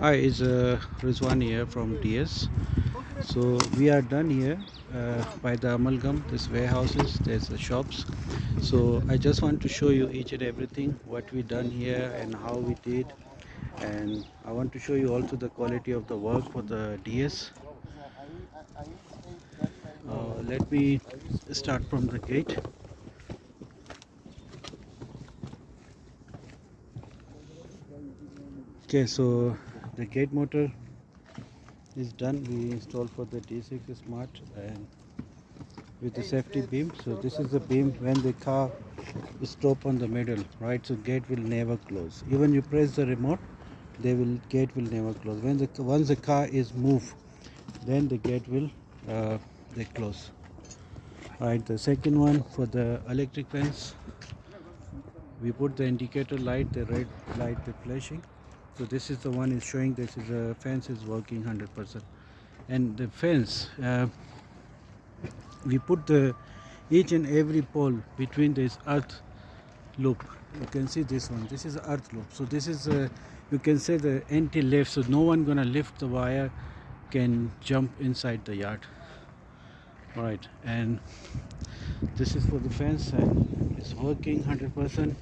Hi, it's Rizwan here from DS. So we are done here by the amalgam. This warehouses, there's the shops. So I just want to show you each and everything what we done here and how we did, and I want to show you also the quality of the work for the DS. Let me start from the gate. Okay, so the gate motor is done. We installed for the D6 Smart and with the safety beam. So this is the beam when the car is stop on the middle, right? So gate will never close. Even you press the remote, gate will never close. Once the car is moved, then the gate will they close. Right. The second one for the electric fence, we put the indicator light, the red light, the flashing. So this is the one is showing this is a fence is working 100%. And the fence, we put the each and every pole between this earth loop. You can see this one. This is earth loop. So this is you can say the anti lift. So no one gonna lift the wire can jump inside the yard. Right. And this is for the fence and it's working 100%.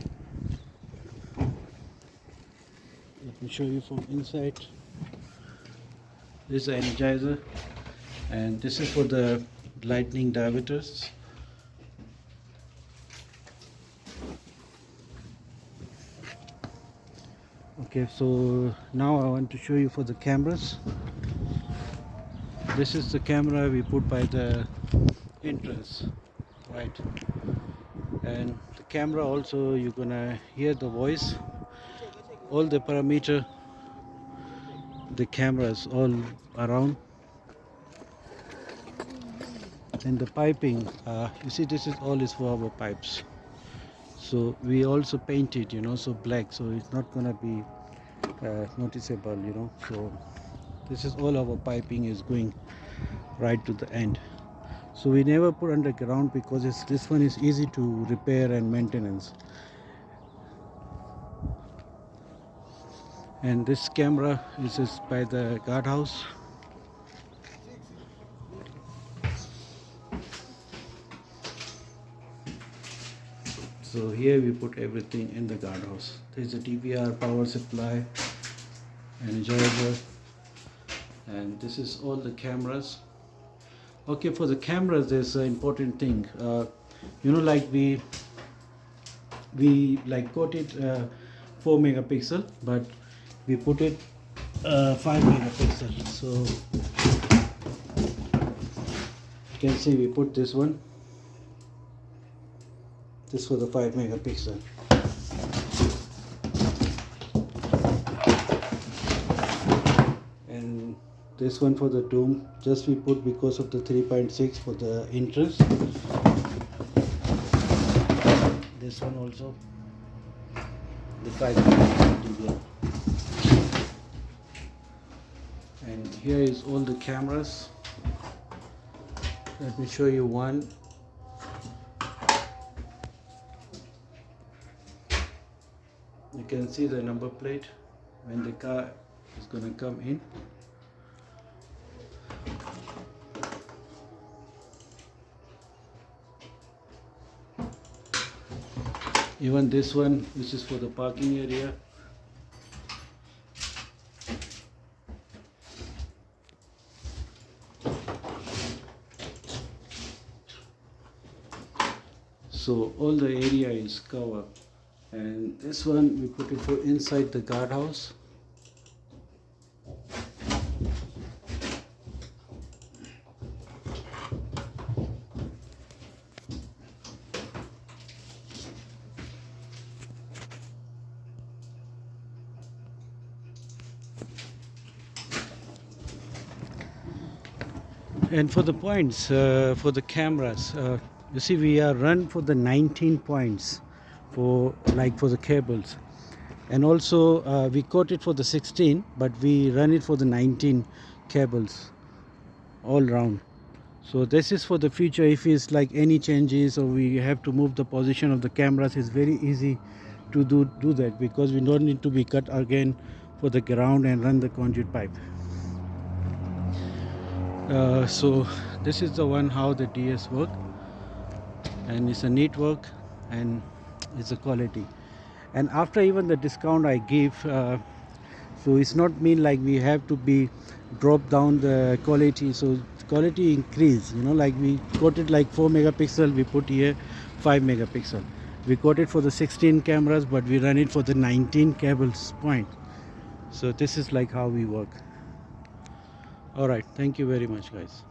Let me show you from inside. This is the energizer, and this is for the lightning diameters. Okay, so now I want to show you for the cameras. This is the camera we put by the entrance, right? And the camera also you're gonna hear the voice, all the parameter, the cameras all around. And the piping, you see this is all is for our pipes. So we also paint it, so black, so it's not gonna be noticeable. So this is all our piping is going right to the end. So we never put underground because this one is easy to repair and maintenance. And this camera is by the guardhouse. So here we put everything in the guardhouse. There is a DVR, power supply, energizer, and this is all the cameras. Okay, for the cameras there's an important thing. Like we like coated 4 megapixel, but we put it 5 megapixel. So you can see we put this one. This for the 5 megapixel. And this one for the dome, just we put because of the 3.6 for the entrance. This one also, the 5 megapixel. And here is all the cameras. Let me show you one. You can see the number plate when the car is going to come in. Even this one, which is for the parking area. So all the area is covered. And this one we put it for inside the guardhouse. And for the points, for the cameras, you see we are run for the 19 points for the cables, and also we quote it for the 16, but we run it for the 19 cables all round. So this is for the future. If it's like any changes or we have to move the position of the cameras, it's very easy to do that, because we don't need to be cut again for the ground and run the conduit pipe. So this is the one how the DS work, and it's a neat work and it's a quality. And after even the discount I give, so it's not mean like we have to be drop down the quality, so quality increase, you know, like we quoted like 4 megapixel, we put here 5 megapixel. We quoted for the 16 cameras, but we run it for the 19 cables point. So this is like how we work. All right, thank you very much guys.